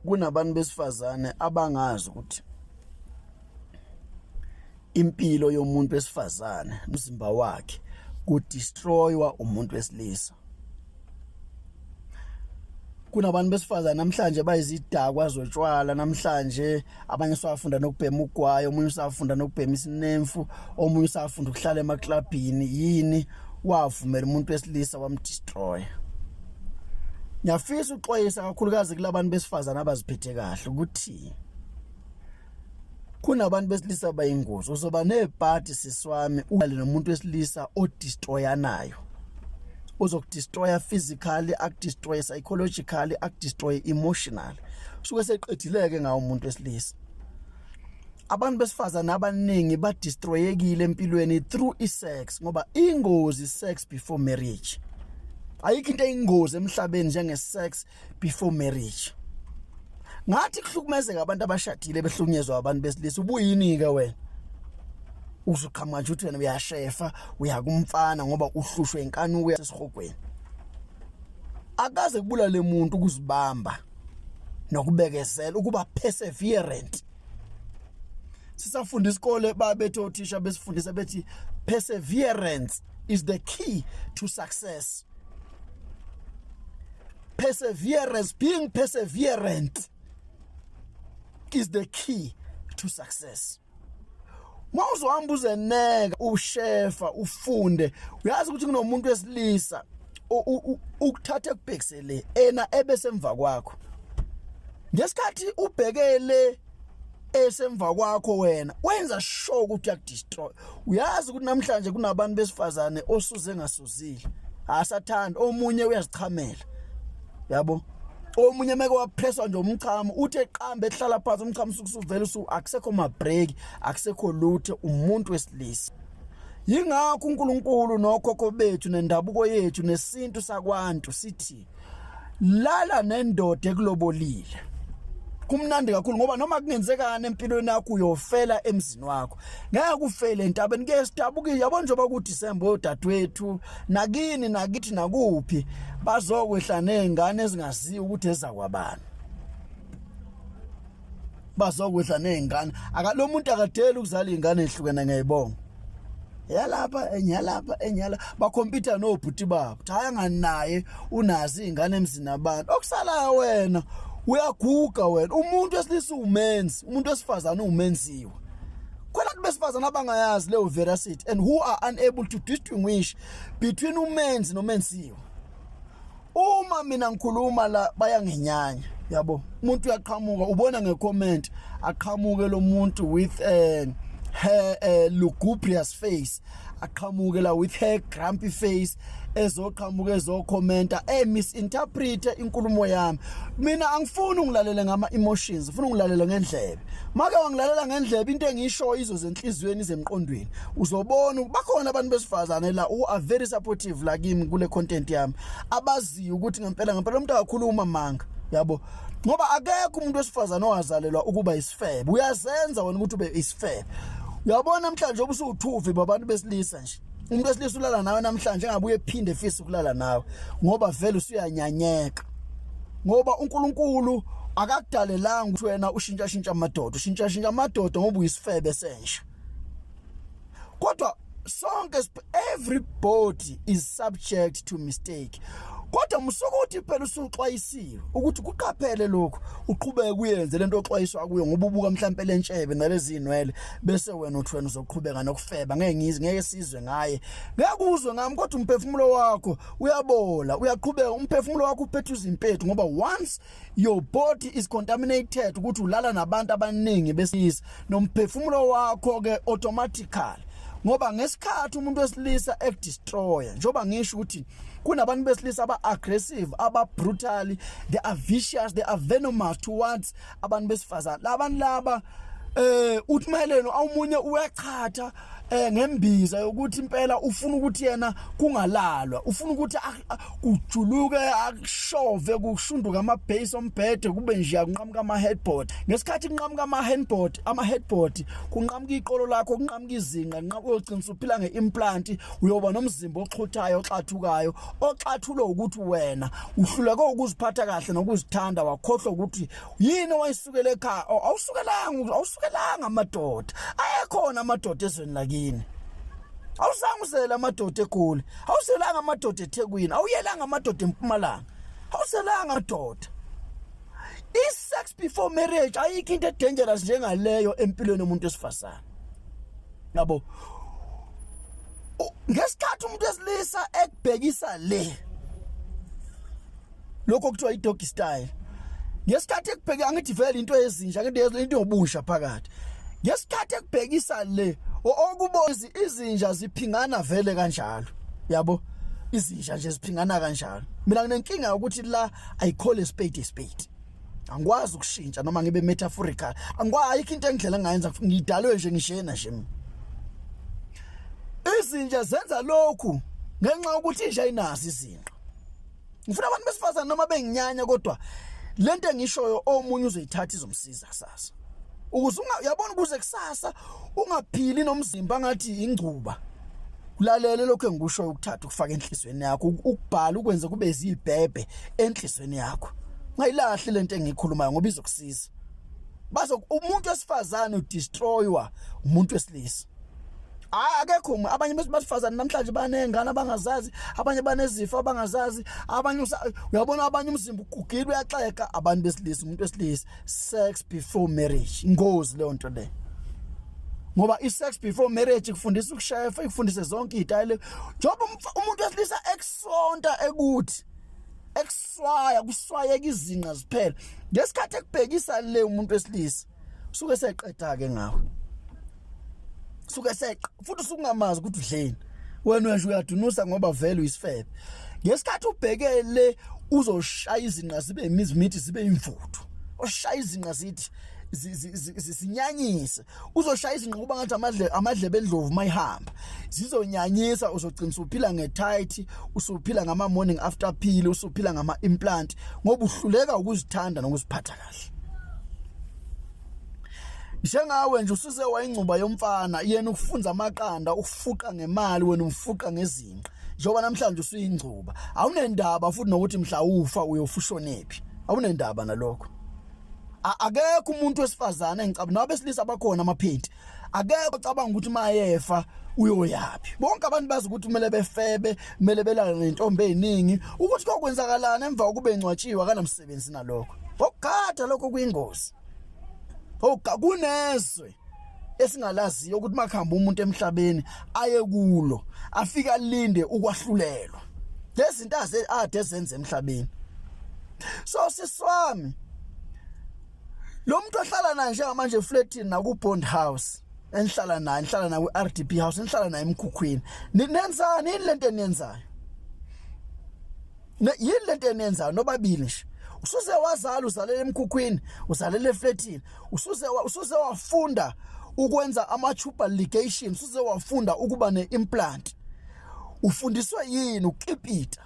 Kunabantu besifazane abangazi ukuthi impilo yomuntu wesifazane umzimba wakhe kudestroywa umuntu wesilisa. Kunabantu besifazane namhlanje bayizidakwa zotshwala, namhlanje abanye sawafunda nokubhema ugwayo, omunye usafunda nokubhema isinemfu, omunye usafunda ukuhlala emaklabhini. Yini wavumela umuntu wesilisa wamdestroy? Ngiyafisa uxwayisa kakhulukazi kulabantu besifazane abaziphethe kahle ukuthi kunabantu besilisa bayingozi. Uzoba nebhadi siswami uqale nomuntu wesilisa odestroyanayo. Uzokudestroya physically, akudestroy psychologically, akudestroy emotionally. Suke seqedileke ngawo umuntu wesilisa. Abantu besifazane abaningi badestroyekile empilweni through isex, ngoba ingozi sex before marriage. Ayikho into eyingozi emhlabeni njenge sex before marriage. Ngathi kuhlukumezeka abantu abashadile behlukunyezwa abantu besilisa, ubuyini ke wena? Usuqhamuka nje uthi wena uyashefa, uyakumfana ngoba uhlushwe inkanuko yasesihogweni. Akaze kubulale umuntu ukuzibamba nokubekezela, ukuba perseverant. Sisafunda isikole babethu othisha besifundisa bethi perseverance is the key to success. Perseverance, being perseverant is the key to success. Mawuzohamba uzeneka ushefa ufunde, uyazi ukuthi kunomuntu wesilisa ukuthatha ekubhekisele ena ebesemva kwakho. Ngesikhathi ubhekele esemva kwakho wena wenza sure ukuthi uyakudestroy. Uyazi ukuthi namhlanje kunabantu besifazane osuze ngasuzile, asathanda, omunye uyazichamela. Yabo, omunye meke wapresswa nje umchamo uthi eqambe ehlala phansi umchamo usuvela akusekho ma break, akusekho lutho, umuntu wesilisa. Yingakho uNkulunkulu nokhokho bethu nendabuko yethu nesintu sakwantu sithi lala nendoda ekulobolile. Kumnandi kakhulu ngoba noma kungenzekana empilweni yakho uyofela emzini wakho, ngeke ufele entabeni. Ke sidabukile yabo njengoba ku December odadewethu nakini nakithi nakuphi bazokwehla nezingane ezingaziyo ukuthi ezakwabani. Bazokwehla nezingane akalo muntu akadeli ukuzala izingane ezihlukene ngeyibonga. Yalapha enyalapha enyala bakhompyutha nobhuti babo. Hayi nganaye unazi izingane emzini abantu. Okusala wena uyaguga wena. Umuntu wesilisa umenzi, umuntu wesifazane umenziwe. Khona besifazane abangayazi leyo veracity and who are unable to distinguish between umenzi nomenziwe. Uma mina ngikhuluma la bayangenyanya, yabo. Umuntu uyaqhamuka ubona ngecomment aqhamuke lo muntu with her lugubrious face, aqhamuke la with her grumpy face, ezoqhamuka ezokhomenta misinterprete inkulumo yami. Mina angifuni ungilalele ngama emotions, ufuna ungilalele ngendlebe. Maka wangilalela ngendlebe into engisho izo zenhlizweni zemqondweni, uzobona bakhona abantu besifazane la who are very supportive la kimi kule content yami, abaziyo ukuthi ngempela umuntu akakhuluma manga, yabo. Ngoba akekho umuntu wesifazane owazalelwa ukuba isifebe. Uyazenza wena ukuthi ube isifebe. Uyabona namhlanje obusuthuvi babantu besilisa nje. Umuntu wesilisa ulala nawe namhlanje engabuye ephinde efisa ukulala nawe ngoba vele usuyanyanyeka. Ngoba uNkulunkulu akakudalelanga ukuthi wena ushintsha amadoda, ushintsha amadoda ngoba uyisifebe sensha. Kodwa sonke everybody is subject to mistake. Kodwa musokuthi phela usuxwayisiwe ukuthi kuqaphele lokho uqhubeke kuyenze lento oxwayiswa kuyo ngoba ubuka mhlambe lentshebe nalezi inwele bese wena uthi wena uzoqhubeka nokufeba. Ngeke sizwe ngaye, ngeke uzwe ngami, kodwa umphefumulo wakho uyabola, uyaqhubeka umphefumulo wakho uphethe izimpethu ngoba once your body is contaminated ukuthi ulala nabantu abaningi besisa nomphefumulo wakho ke automatically. Ngoba ngesikhathi umuntu wesilisa ekudestroya, njoba ngisho ukuthi kunabantu besilisa aba-aggressive, aba-brutal, they are vicious, they are venomous towards abantu besifazane. Labantu laba uthi maheleno awumunye uyachatha ngembiza ukuthi impela ufuna ukuthi yena kungalalwa, ufuna ukuthi kujuluke akushove kushunduka amabhase ombhede kube nje kunqamuka ama-headboard. Ngesikhathi kunqamuka ama-headboard kunqamuka iqolo lakho, kunqamuka izinqa, uyogcina usuphila nge-implant, uyoba nomzimba oxhuthayo oxathukayo, oxathulwe ukuthi wena uhluleke ukuziphatha kahle nokuzithanda, wakhohlwa ukuthi yini wayisukele ekhaya. Awusukelanga amadoda, ayekhona amadoda ezweni lakini. Awuzange usele amadoda eGoli, awuselanga amadoda eThekwini, awuyelanga amadoda eMpumalanga, awuselanga amadoda. I-sex before marriage ayikho into edangerous njengaleyo empilweni yomuntu wesifazane. Yabo, ngesikhathi umuntu wesilisa ekubhekisa le lokho kuthiwa i-doggy style, ngesikhathi ekubheka angithi vele into ezinja, angithi into yobusha phakathi, ngesikhathi ekubhekisa le okubozi izinja ziphingana vele kanjalo. Yabo, izinja nje ziphingana kanjalo. Mina nginenkinga ukuthi la I call a spade a spade. Angikwazi ukushintsha noma ngibe metaphorical, ayikho into engidlela ngayenza, ngidalwe nje ngishena nje. Izinja zenza lokhu ngenxa yokuthi inja ayinazi izinqa. Ngifuna abantu besifazane noma benginyanya, kodwa lento engishoyo omunye uzoyithatha izomsiza kusasa, ukuze uyabona, ukuze kusasa ungaphili nomzimba ngathi ingcuba. Ulalele lokho engikushoyo, ukuthatha ukufaka enhlizweni yakho, ukubhala ukwenze kube izibhebhe enhlizweni yakho. Ngayilahli lento engikhulumayo ngoba izokusiza. Umuntu wesifazane udestroywa umuntu wesilisa. Akekho abanye besifazane namhlanje banengane abangazazi, abanye banezifo abangazazi, abanye uyabona, abanye umzimba ugugile uyaxeka. Abantu besilisa, umuntu wesilisa, sex before marriage ingozi leyo nto le, ngoba i-sex before marriage ikufundisa ukushefa, ikufundise zonke izitayile. Njengoba umuntu wesilisa ekusonta ekuthi ekuswaya kuswayeka izinqa ziphela, ngesikhathi ekubhekisa le umuntu wesilisa usuke seqeda ke ngawe, suke seqa futhi usungamazi ukuthi udleni wena, nje uyadunusa ngoba vele uyisifebe. Ngesikhathi ubhekele uzoshaya izinqa zibe imizimithi, zibe imvuthu, oshaya izinqa zithi zinyanyise, uzoshaya izinqa kuba ngathi amadlebe endlovu mayihamba, zizonyanyisa. Uzogcina usuphila ngetight, usuphila ngama morning after pill, usuphila ngama implant ngoba uhluleka ukuzithanda nokuziphatha kahle. Njengawe nje ususe wayingcuba yomfana, yena ukufunza amaqanda, ufuqa ngemali, wena umfuqa ngezinqa. Njengoba namhlanje usuyingcuba, awunendaba futhi nokuthi mhla ufa uyofushonephi, awunendaba nalokho. Akekho umuntu wesifazane engicabanga, nabesilisa abakhona amaphenti, akekho cabanga ukuthi mayefa uyoyapi. Bonke abantu bazi ukuthi kumele befebe, kumele belala nentombi eziningi, ukuthi kokwenzakalana emva kokuba encwatshiwa kanamsebenzi nalokho. Okugada lokho kuyingozi. Kunezwe esingalaziyo ukuthi makhamba umuntu emhlabeni aye kulo afika alinde ukwahlulelwa lezi zinto ade zenze emhlabeni. So siswami lo muntu ohlala naye njengamanje eflatini na ku Bond House, enihlala naye ku-RDP House, enihlala naye eMkhukhwini, nenzani yini lento eniyenzayo? Yini lento eniyenzayo nobabili nje? Usuze wazala, uzalela eMkhukhwini, uzalela eflatini, usuze wafunda ukwenza ama-tubal ligation, usuze wafunda ukuba ne-implant. Ufundiswe yini ukukipita?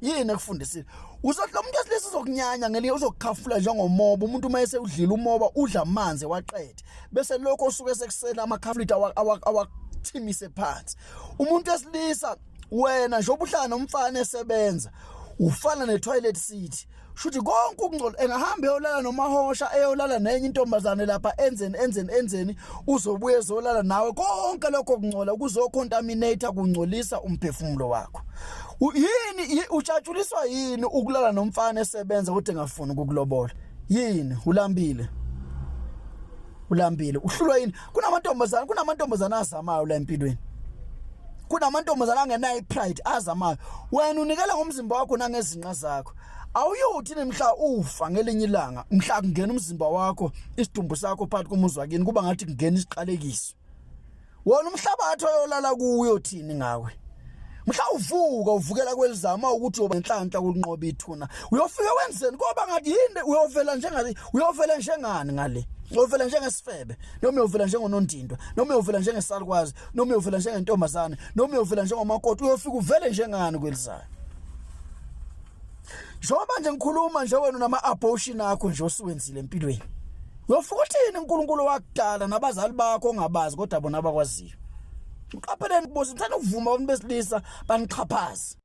Yini ekufundisile? Uzothi lo muntu wesilisa uzokunyanya ngelinye, uzokukhafula njengomoba. Umuntu uma esewudlila umoba udla amanzi waqede, bese lokho usuke sekusela amakhafulita awathimise phansi. Umuntu wesilisa wena njengoba uhlala nomfana esebenza, ufana ne-toilet seat, shuthi konke ukungcola engahamba eyolala nomahosha, eyolala nenye intombazane lapha enzeni, uzobuye ezolala nawe, konke lokho kungcola kuzocontaminate, kungcolisa umphefumulo wakho. Yini utshatshuliswa yini ukulala nomfana esebenza ukuthi engafuni ukukulobola? Yini ulambile, uhlulwa yini? Kunamantombazane azamayo la empilweni, kunamantombazane angenayo ipride azamayo. Wena unikela ngomzimba wakho nangezinqa zakho, awuyuthi nemhla ufa ngelinye ilanga, mhla kungena umzimba wakho, isidumbu sakho phakathi komuzi wakini, kuba ngathi kungena isiqalekiso. Wona umhlabathi oyolala kuwo uthini ngawe? Mhla uvukela kwelizama ukuthi uba inhlanhla kunqoba ithuna, uyofika wenzeni? Ngoba ngathi yini uyovela njengani ngale? Uyovela njengesifebe, noma uyovela njengonondindwa, noma uyovela njengesalukwazi, noma uyovela njengentombazane, noma uyovela njengomakoti, uyofika uvele njengani kwelizayo. Njengoba nje ngikhuluma nje wena nama-abortion akho nje osuwenzile empilweni. Uyofika uthini uNkulunkulu wakudala nabazali bakho ongabazi kodwa bona abakwaziyo. Uqapheleni bosi mthanda ukuvuma abantu besilisa banixhaphaza.